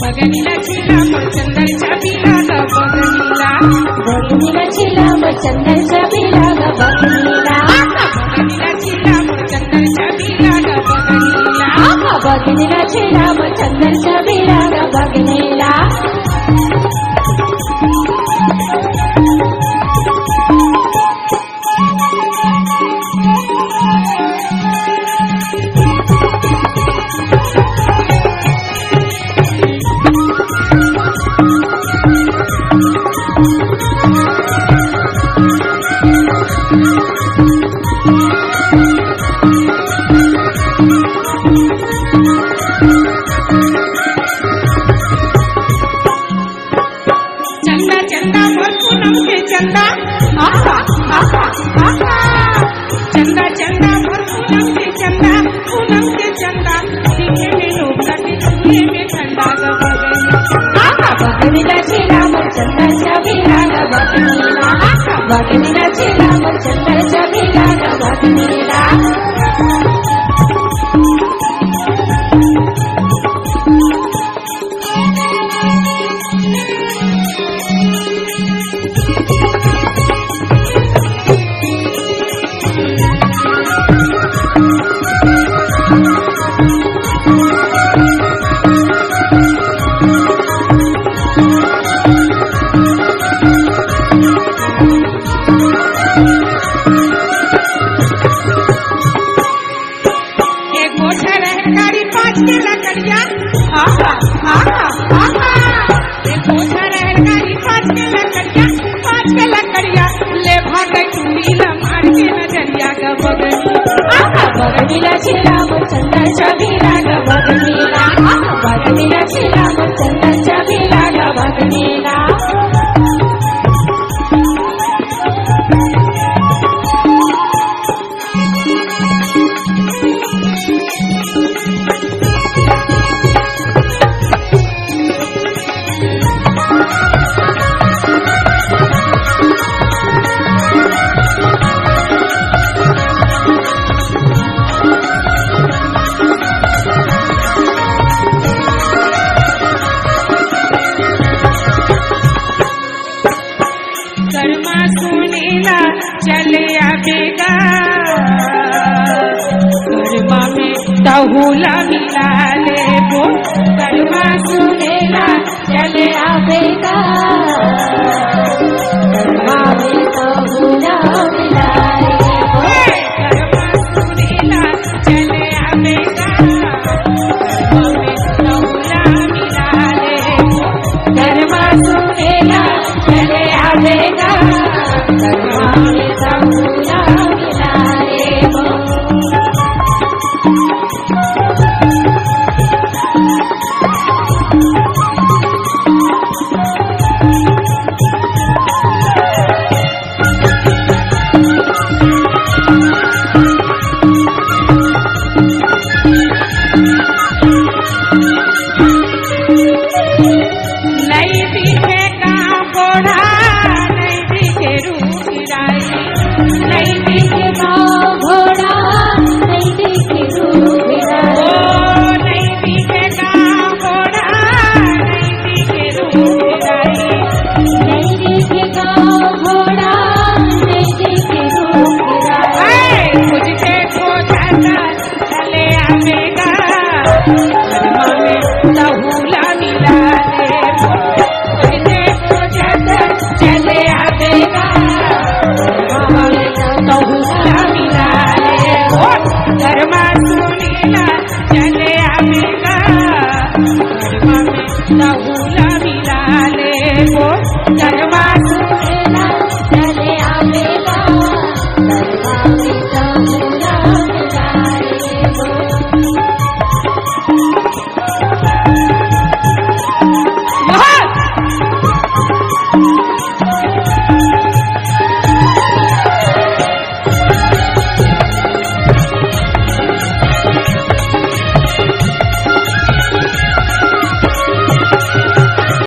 बघिनीला छेडा मग चंदनच्या बिलाला बघिनीला बघिनीला छेडा मग चंदनच्या बिलाला बघिनीला बघिनीला छेडा मग चंदनच्या बिलाला बघिनीला बघिनीला छेडा मग चंदनच्या बिलाला बघिनीला चले आबेगा गरमा में तहुला मिला ले वो गरमा सुनेला चले आबेगा गरमा में तहुला मिला ले वो गरमा सुनेला चले आबेगा गरमा में तहुला मिला ले वो गरमा सुनेला चले आबेगा